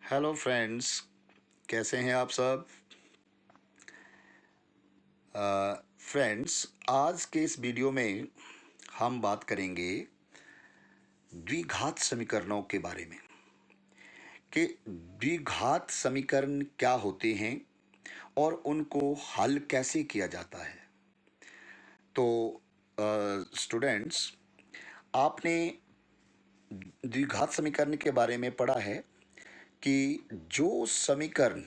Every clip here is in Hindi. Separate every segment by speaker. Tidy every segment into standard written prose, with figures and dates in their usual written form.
Speaker 1: हेलो फ्रेंड्स, कैसे हैं आप सब। फ्रेंड्स, आज के इस वीडियो में हम बात करेंगे द्विघात समीकरणों के बारे में कि द्विघात समीकरण क्या होते हैं और उनको हल कैसे किया जाता है। तो स्टूडेंट्स, आपने द्विघात समीकरण के बारे में पढ़ा है कि जो समीकरण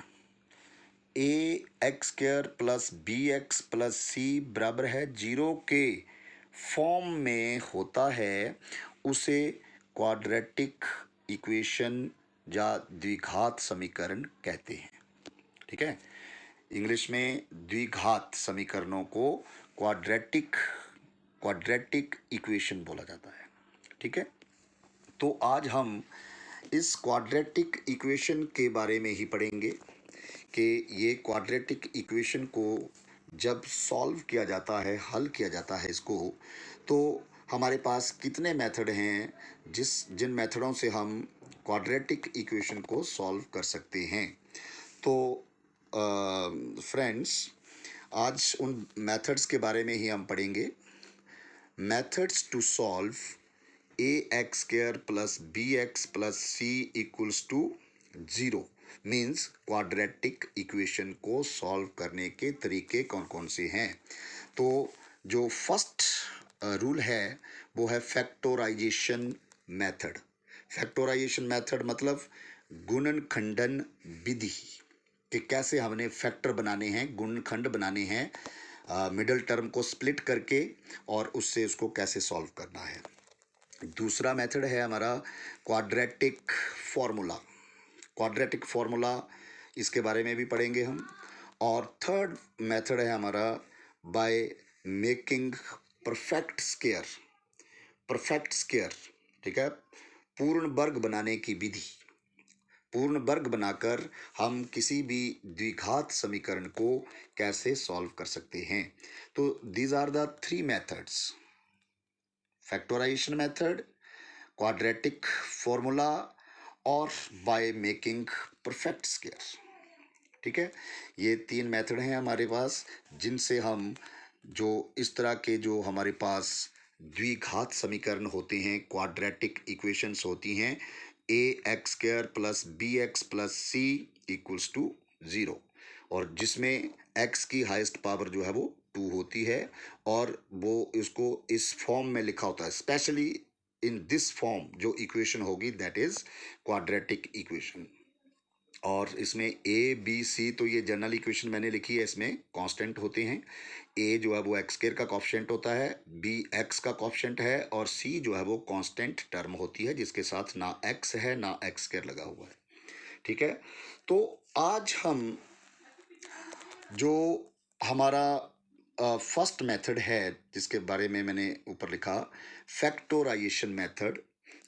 Speaker 1: A x square plus B x plus C बराबर है 0 के फॉर्म में होता है उसे क्वाड्रेटिक इक्वेशन या द्विघात समीकरण कहते हैं। ठीक है, इंग्लिश में द्विघात समीकरणों को क्वाड्रेटिक इक्वेशन बोला जाता है। ठीक है, तो आज हम इस क्वाड्रेटिक इक्वेशन के बारे में ही पढ़ेंगे कि ये क्वाड्रेटिक इक्वेशन को जब सॉल्व किया जाता है, हल किया जाता है इसको, तो हमारे पास कितने मेथड हैं जिन मेथडों से हम क्वाड्रेटिक इक्वेशन को सॉल्व कर सकते हैं। तो फ्रेंड्स, आज उन मेथड्स के बारे में ही हम पढ़ेंगे। Methods to solve a x square plus B x plus C equals to 0 means quadratic equation को सॉल्व करने के तरीके कौन कौन से हैं। तो जो फर्स्ट रूल है वो है फैक्टोराइजेशन मेथड। फैक्टोराइजेशन मेथड मतलब गुणनखंडन विधि कि कैसे हमने फैक्टर बनाने हैं, गुणनखंड बनाने हैं, मिडल टर्म को स्प्लिट करके और उससे उसको कैसे सॉल्व करना है। दूसरा मेथड है हमारा क्वाड्रेटिक फॉर्मूला। क्वाड्रेटिक फॉर्मूला, इसके बारे में भी पढ़ेंगे हम। और थर्ड मेथड है हमारा bye making perfect square. Perfect square, ठीक है, पूर्ण वर्ग बनाने की विधि। पूर्ण वर्ग बनाकर हम किसी भी द्विघात समीकरण को कैसे सॉल्व कर सकते हैं। तो these are the three methods: factorisation method, quadratic formula और बाय मेकिंग परफेक्ट स्क्वायर। ठीक है, ये तीन मेथड हैं हमारे पास जिनसे हम जो इस तरह के जो हमारे पास द्विघात समीकरण होते हैं, क्वाड्रेटिक इक्वेशंस होती हैं, A x square plus B x plus C equals to 0, और जिसमें x की हाईएस्ट पावर जो है वो 2 होती है और वो इसको इस फॉर्म में लिखा होता है। स्पेशली इन दिस फॉर्म जो इक्वेशन होगी दैट इज क्वाड्रेटिक इक्वेशन। और इसमें ए बी सी, तो ये जनरल इक्वेशन मैंने लिखी है, इसमें कांस्टेंट होते हैं। ए जो है वो एक्स स्क्वायर का कोएफिशिएंट होता है, बी एक्स का कोएफिशिएंट है, और सी जो है वो कांस्टेंट टर्म होती है जिसके साथ ना एक्स है ना एक्स स्क्वायर लगा हुआ है। ठीक है, तो आज हम जो हमारा फर्स्ट मेथड है जिसके बारे में मैंने ऊपर लिखा फैक्टोराइजेशन मेथड,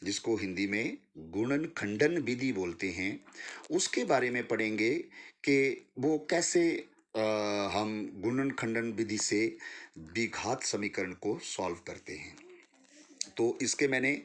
Speaker 1: जिसको हिंदी में गुणनखंडन विधि बोलते हैं, उसके बारे में पढ़ेंगे कि वो कैसे हम गुणनखंडन विधि से द्विघात समीकरण को सॉल्व करते हैं। तो इसके मैंने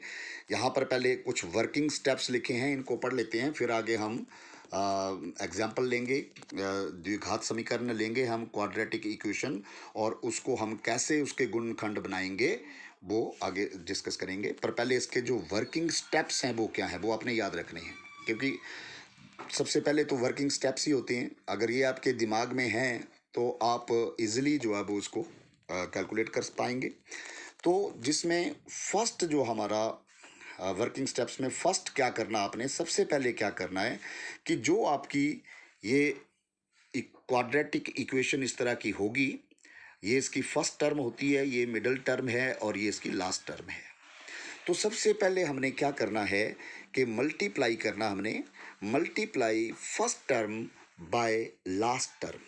Speaker 1: यहाँ पर पहले कुछ वर्किंग स्टेप्स लिखे हैं, इनको पढ़ लेते हैं, फिर आगे हम एग्जाम्पल लेंगे, द्विघात समीकरण लेंगे हम, क्वाड्रेटिक इक्वेशन, और उसको हम कैसे उसके गुणनखंड बनाएंगे वो आगे डिस्कस करेंगे। पर पहले इसके जो वर्किंग स्टेप्स हैं वो क्या है वो आपने याद रखने हैं, क्योंकि सबसे पहले तो वर्किंग स्टेप्स ही होते हैं। अगर ये आपके दिमाग में हैं तो आप इजीली जो है वो उसको कैलकुलेट कर पाएंगे। तो जिसमें फर्स्ट जो हमारा वर्किंग स्टेप्स में फर्स्ट क्या करना, आपने सबसे पहले क्या करना है कि जो आपकी ये क्वाड्रेटिक इक्वेशन इस तरह की होगी, ये इसकी फर्स्ट टर्म होती है, ये मिडल टर्म है और ये इसकी लास्ट टर्म है। तो सबसे पहले हमने क्या करना है कि मल्टीप्लाई करना, हमने multiply first term by last term.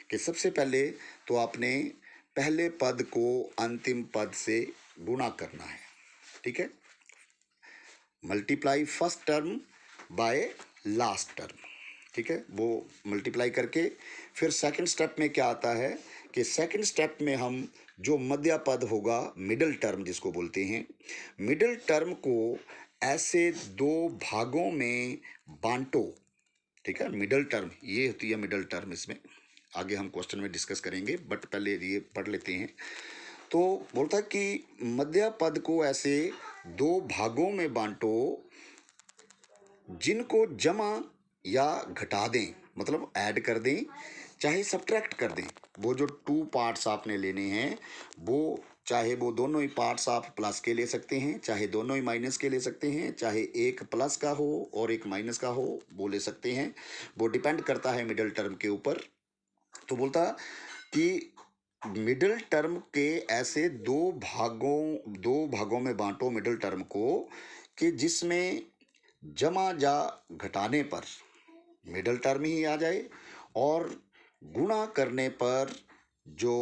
Speaker 1: कि सबसे पहले तो आपने पहले पद को अंतिम पद से गुणा करना है। ठीक है, multiply first term by last term. ठीक है, वो मल्टीप्लाई करके फिर सेकंड स्टेप में क्या आता है कि सेकंड स्टेप में हम जो मध्य पद होगा, मिडल टर्म जिसको बोलते हैं, मिडल टर्म को ऐसे दो भागों में बांटो, ठीक है। मिडल टर्म ये होती है, मिडल टर्म। इसमें आगे हम क्वेश्चन में डिस्कस करेंगे, बट पहले ये पढ़ लेते हैं। तो बोलता है कि मध्य पद को ऐसे दो भागों में बांटो जिनको जमा या घटा दें, मतलब ऐड कर दें चाहे सब्ट्रैक्ट कर दें। वो जो टू पार्ट्स आपने लेने हैं, वो चाहे वो दोनों ही पार्ट्स आप प्लस के ले सकते हैं, चाहे दोनों ही माइनस के ले सकते हैं, चाहे एक प्लस का हो और एक माइनस का हो, वो ले सकते हैं। वो डिपेंड करता है मिडिल टर्म के ऊपर। तो बोलता कि मिडिल टर्म के ऐसे दो भागों में बांटो मिडिल टर्म को कि जिसमें जमा या घटाने पर मिडिल टर्म ही आ जाए और गुणा करने पर जो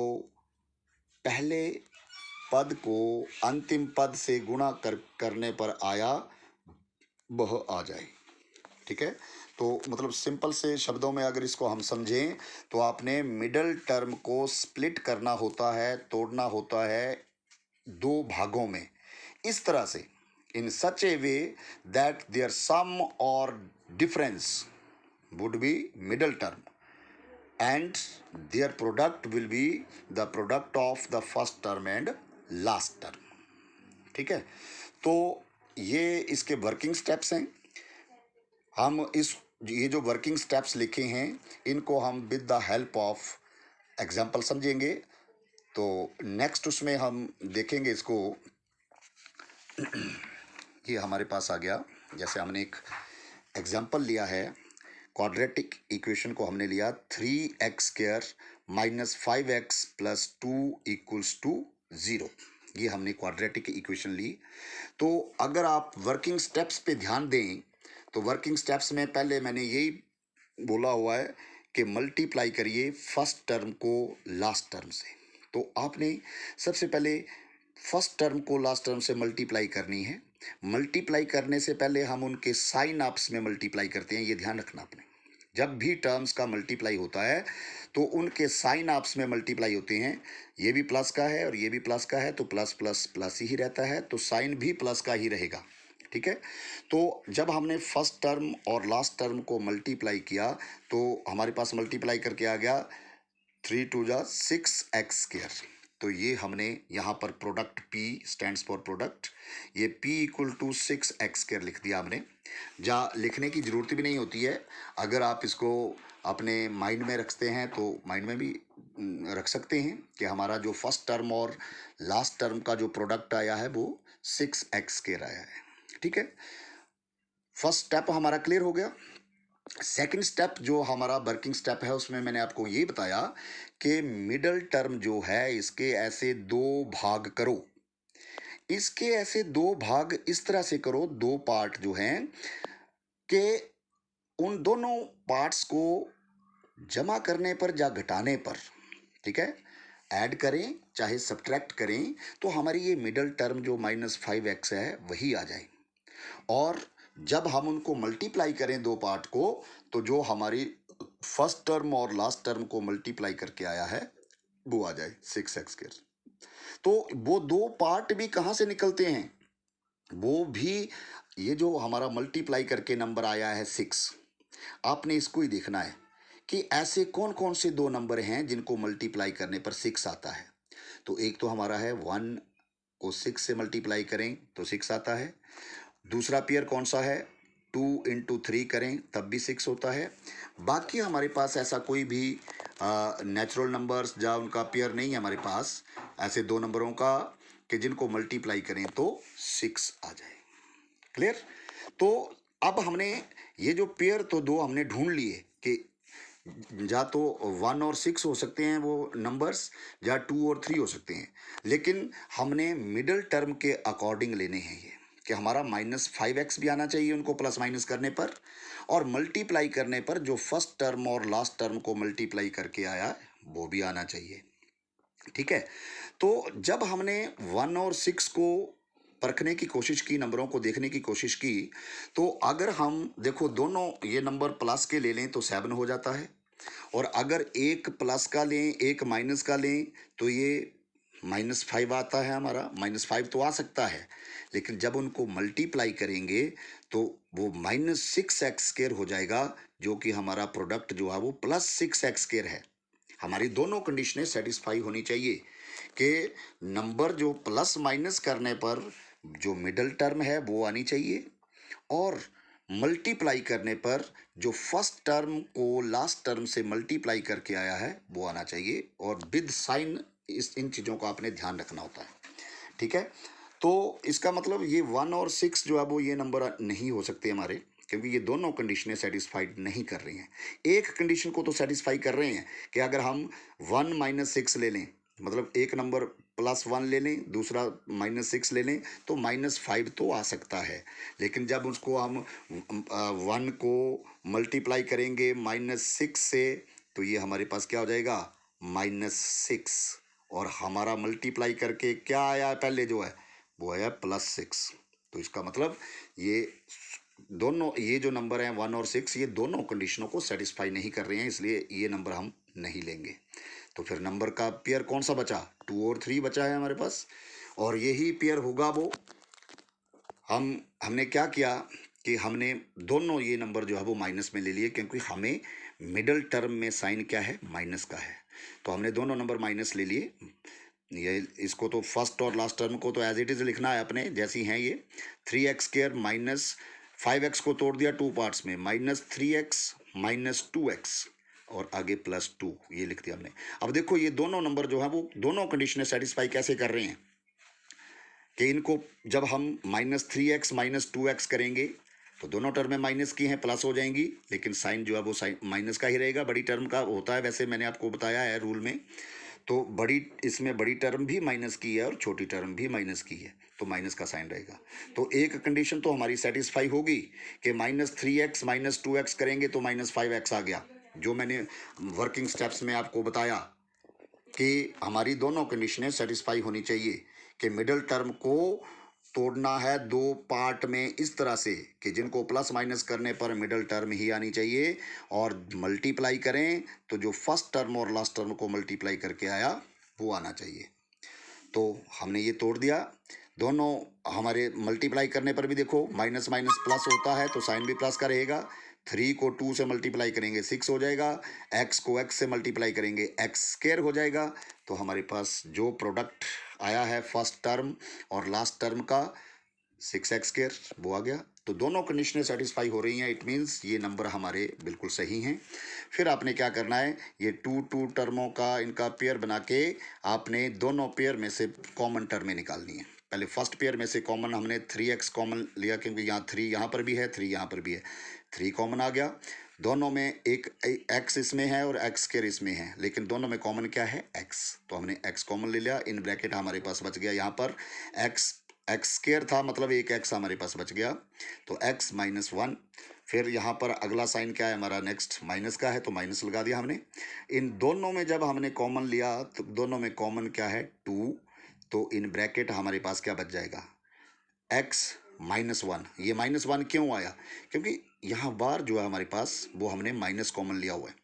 Speaker 1: पहले पद को अंतिम पद से गुणा करने पर आया वह आ जाए, ठीक है। तो मतलब सिंपल से शब्दों में अगर इसको हम समझें तो आपने मिडिल टर्म को स्प्लिट करना होता है, तोड़ना होता है दो भागों में इस तरह से, इन सच ए वे दैट देयर सम और difference would be middle term and their product will be the product of the first term and last term, ठीक है। तो ये इसके वर्किंग स्टेप्स हैं। हम ये जो वर्किंग स्टेप्स लिखे हैं इनको हम with the help of example समझेंगे। तो नेक्स्ट उसमें हम देखेंगे इसको। ये हमारे पास आ गया, जैसे हमने एक एग्जाम्पल लिया है, क्वाड्रेटिक इक्वेशन को हमने लिया 3x² minus 5x plus 2 equals to 0। ये हमने क्वाड्रेटिक इक्वेशन ली। तो अगर आप वर्किंग स्टेप्स पे ध्यान दें तो वर्किंग स्टेप्स में पहले मैंने यही बोला हुआ है कि मल्टीप्लाई करिए फर्स्ट टर्म को लास्ट टर्म से। तो आपने सबसे पहले फर्स्ट टर्म को लास्ट टर्म से मल्टीप्लाई करनी है। मल्टीप्लाई करने से पहले हम उनके साइन आपस में मल्टीप्लाई करते हैं, ये ध्यान रखना आपने। जब भी टर्म्स का मल्टीप्लाई होता है तो उनके साइन आपस में मल्टीप्लाई होते हैं। ये भी प्लस का है और ये भी प्लस का है, तो प्लस प्लस प्लस ही रहता है, तो साइन भी प्लस का ही रहेगा, ठीक है। तो जब हमने फर्स्ट टर्म और लास्ट टर्म को मल्टीप्लाई किया तो हमारे पास मल्टीप्लाई करके आ गया 3 2 जा 6x²। तो ये हमने यहाँ पर product P stands for product, ये P इक्वल टू 6x² लिख दिया हमने। जहाँ लिखने की ज़रूरत भी नहीं होती है, अगर आप इसको अपने माइंड में रखते हैं तो माइंड में भी रख सकते हैं कि हमारा जो फर्स्ट टर्म और लास्ट टर्म का जो प्रोडक्ट आया है वो 6x² आया है, ठीक है। फर्स्ट स्टेप हमारा क्लियर हो गया। सेकंड स्टेप जो हमारा वर्किंग स्टेप है उसमें मैंने आपको ये बताया कि मिडल टर्म जो है इसके ऐसे दो भाग करो। इसके ऐसे दो भाग इस तरह से करो, दो पार्ट जो हैं कि उन दोनों पार्ट्स को जमा करने पर या घटाने पर, ठीक है, ऐड करें चाहे सब्ट्रैक्ट करें तो हमारी ये मिडल टर्म जो -5x है वही आ जाए। और जब हम उनको मल्टीप्लाई करें दो पार्ट को तो जो हमारी फर्स्ट टर्म और लास्ट टर्म को मल्टीप्लाई करके आया है वो आ जाए 6x²। तो वो दो पार्ट भी कहाँ से निकलते हैं, वो भी ये जो हमारा मल्टीप्लाई करके नंबर आया है 6, आपने इसको ही देखना है कि ऐसे कौन कौन से दो नंबर हैं जिनको मल्टीप्लाई करने पर 6 आता है। तो एक तो हमारा है 1 को 6 से मल्टीप्लाई करें तो 6 आता है। दूसरा पेयर कौन सा है, 2 × 3 करें तब भी 6 होता है। बाकी हमारे पास ऐसा कोई भी नेचुरल नंबर्स जहाँ उनका पेयर नहीं है हमारे पास, ऐसे दो नंबरों का कि जिनको मल्टीप्लाई करें तो 6 आ जाए। क्लियर। तो अब हमने ये जो पेयर तो दो हमने ढूंढ लिए कि या तो 1 और 6 हो सकते हैं वो नंबर्स, या 2 और 3 हो सकते हैं, लेकिन हमने मिडिल टर्म के अकॉर्डिंग लेने हैं ये कि हमारा -5x भी आना चाहिए उनको प्लस माइनस करने पर, और मल्टीप्लाई करने पर जो फर्स्ट टर्म और लास्ट टर्म को मल्टीप्लाई करके आया वो भी आना चाहिए, ठीक है। तो जब हमने 1 और 6 को परखने की कोशिश की, नंबरों को देखने की कोशिश की, तो अगर हम देखो दोनों ये नंबर प्लस के ले लें तो 7 हो जाता है, और अगर एक प्लस का लें एक माइनस का लें तो ये -5 आता है हमारा, -5 तो आ सकता है, लेकिन जब उनको मल्टीप्लाई करेंगे तो वो -6x² हो जाएगा, जो कि हमारा प्रोडक्ट जो है वो +6x² है। हमारी दोनों कंडीशनें सेटिस्फाई होनी चाहिए कि नंबर जो प्लस माइनस करने पर जो मिडल टर्म है वो आनी चाहिए, और मल्टीप्लाई करने पर जो फर्स्ट टर्म को लास्ट टर्म से मल्टीप्लाई करके आया है वो आना चाहिए, और विद साइन इन चीज़ों का आपने ध्यान रखना होता है। ठीक है, तो इसका मतलब ये 1 और 6 जो है वो ये नंबर नहीं हो सकते हमारे, क्योंकि ये दोनों कंडीशनें सेटिस्फाइड नहीं कर रही हैं। एक कंडीशन को तो सेटिस्फाई कर रहे हैं कि अगर हम 1 - 6 ले लें, मतलब एक नंबर +1 ले लें, दूसरा -6 ले लें, तो -5 तो आ सकता है। लेकिन जब उसको हम 1 को मल्टीप्लाई करेंगे -6 से, तो ये हमारे पास क्या हो जाएगा, -6, और हमारा मल्टीप्लाई करके क्या आया पहले जो है वो आया +6। तो इसका मतलब ये दोनों, ये जो नंबर हैं 1 और 6, ये दोनों कंडीशनों को सेटिस्फाई नहीं कर रहे हैं, इसलिए ये नंबर हम नहीं लेंगे। तो फिर नंबर का पेयर कौन सा बचा, 2 और 3 बचा है हमारे पास, और यही पेयर होगा वो। हमने क्या किया कि हमने दोनों ये नंबर जो है वो माइनस में ले लिए, क्योंकि हमें मिडल टर्म में साइन क्या है, माइनस का है। तो हमने दोनों नंबर माइनस ले लिए। ये इसको तो फर्स्ट और लास्ट टर्म को तो एज इट इज लिखना है अपने जैसी हैं ये। 3x² -5x को तोड़ दिया 2 पार्ट्स में, -3x -2x, और आगे +2, ये लिख दिया हमने। अब देखो ये दोनों नंबर जो है वो दोनों कंडीशनें सेटिस्फाई कैसे कर रहे हैं कि इनको जब हम -3x -2x करेंगे तो दोनों टर्म में माइनस की हैं, प्लस हो जाएंगी, लेकिन साइन जो है वो साइन माइनस का ही रहेगा। बड़ी टर्म का होता है, वैसे मैंने आपको बताया है रूल में। तो इसमें बड़ी टर्म भी माइनस की है और छोटी टर्म भी माइनस की है, तो माइनस का साइन रहेगा। तो एक कंडीशन तो हमारी सेटिस्फाई होगी कि -3x -2x करेंगे तो -5x आ गया, जो मैंने वर्किंग स्टेप्स में आपको बताया कि हमारी दोनों कंडीशनें सेटिस्फाई होनी चाहिए कि मिडल टर्म को तोड़ना है 2 पार्ट में इस तरह से कि जिनको प्लस माइनस करने पर मिडल टर्म ही आनी चाहिए, और मल्टीप्लाई करें तो जो फर्स्ट टर्म और लास्ट टर्म को मल्टीप्लाई करके आया वो आना चाहिए। तो हमने ये तोड़ दिया। दोनों हमारे मल्टीप्लाई करने पर भी देखो माइनस माइनस प्लस होता है, तो साइन भी प्लस का रहेगा। 3 को 2 से मल्टीप्लाई करेंगे 6 हो जाएगा, x को x से मल्टीप्लाई करेंगे x² हो जाएगा। तो हमारे पास जो प्रोडक्ट आया है फर्स्ट टर्म और लास्ट टर्म का 6x² वो आ गया। तो दोनों कंडीशनें सेटिस्फाई हो रही हैं, इट मीन्स ये नंबर हमारे बिल्कुल सही हैं। फिर आपने क्या करना है, ये 2 टर्मों का इनका पेयर बना के आपने दोनों पेयर में से कॉमन टर्में निकालनी है। पहले फर्स्ट पेयर में से कॉमन हमने 3x कॉमन लिया, क्योंकि यहाँ 3 यहाँ पर भी है, 3 यहाँ पर भी है, 3 कॉमन आ गया। दोनों में एक x इसमें है और x² इसमें है, लेकिन दोनों में कॉमन क्या है, x। तो हमने x कॉमन ले लिया, इन ब्रैकेट हमारे पास बच गया यहाँ पर x² था, मतलब एक x हमारे पास बच गया, तो x -1। फिर यहाँ पर अगला साइन क्या है हमारा, नेक्स्ट माइनस का है, तो माइनस लगा दिया हमने। इन दोनों में जब हमने कॉमन लिया तो दोनों में कॉमन क्या है, 2, तो इन ब्रैकेट हमारे पास क्या बच जाएगा, x -1। ये -1 क्यों आया, क्योंकि यहाँ बार जो है हमारे पास वो हमने माइनस कॉमन लिया हुआ है।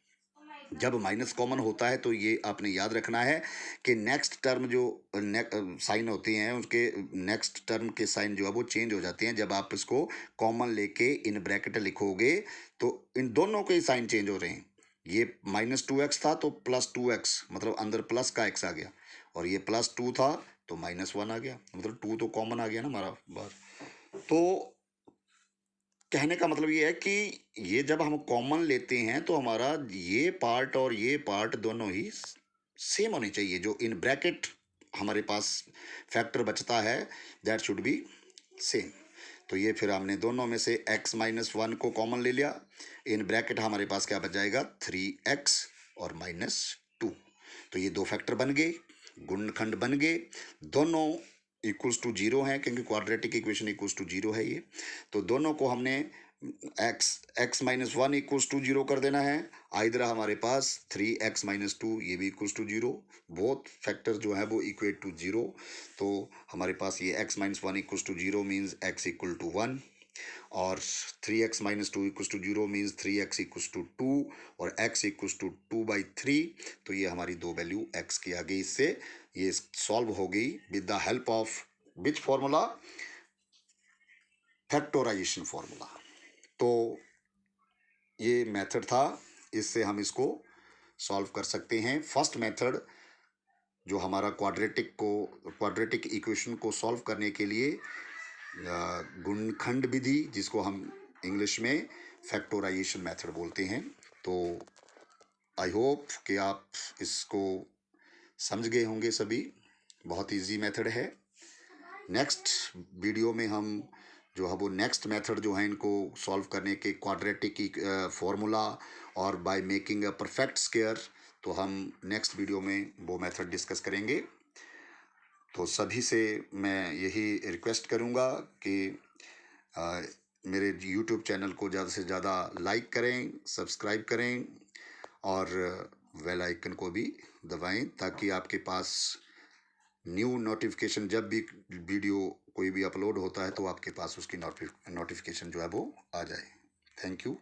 Speaker 1: जब माइनस कॉमन होता है तो ये आपने याद रखना है कि नेक्स्ट टर्म जो साइन होते हैं उसके नेक्स्ट टर्म के साइन जो है वो चेंज हो जाते हैं। जब आप इसको कॉमन लेके इन ब्रैकेट लिखोगे तो इन दोनों के साइन चेंज हो रहे हैं। ये -2x था तो +2x, मतलब अंदर प्लस का x आ गया, और ये +2 था तो -1 आ गया, मतलब 2 तो कॉमन आ गया ना हमारा बाहर। तो कहने का मतलब ये है कि ये जब हम कॉमन लेते हैं तो हमारा ये पार्ट और ये पार्ट दोनों ही सेम होने चाहिए। जो इन ब्रैकेट हमारे पास फैक्टर बचता है दैट शुड बी सेम। तो ये फिर हमने दोनों में से x -1 को कॉमन ले लिया, इन ब्रैकेट हमारे पास क्या बच जाएगा, 3x और -2। तो ये दो फैक्टर बन गए, गुणनखंड बन गए, दोनों इक्वल्स टू 0 हैं, क्योंकि क्वाड्रेटिक इक्वेशन इक्वल्स टू 0 है ये। तो दोनों को हमने x -1 इक्वल्स टू 0 कर देना है। इधर हमारे पास 3x -2 ये भी इक्वल्स टू 0, बोथ फैक्टर जो है वो इक्वेट टू 0। तो हमारे पास ये x -1 equals to 0 means x equal to 1, और 3x -2 equals to 0 means 3x equals to 2, और x इक्वल्स टू 2/3। तो ये हमारी दो वैल्यू x की आ गई इससे, ये सॉल्व होगी with the help of which formula, factorisation formula. तो ये मेथड था, इससे हम इसको सॉल्व कर सकते हैं। फर्स्ट मेथड जो हमारा क्वाड्रेटिक इक्वेशन को सॉल्व करने के लिए गुणनखंड विधि, जिसको हम इंग्लिश में फैक्टराइजेशन मेथड बोलते हैं। तो आई होप कि आप इसको समझ गए होंगे सभी। बहुत इजी मेथड है। नेक्स्ट वीडियो में हम जो है वो नेक्स्ट मेथड जो है इनको सॉल्व करने के क्वाड्रेटिक फॉर्मूला और by making a perfect square, तो हम नेक्स्ट वीडियो में वो मेथड डिस्कस करेंगे। तो सभी से मैं यही रिक्वेस्ट करूँगा कि मेरे यूट्यूब चैनल को ज़्यादा से ज़्यादा लाइक करें, सब्सक्राइब करें और बेल आइकन को भी दबाएं, ताकि आपके पास न्यू नोटिफिकेशन, जब भी वीडियो कोई भी अपलोड होता है तो आपके पास उसकी नोटिफिकेशन जो है वो आ जाए। Thank you.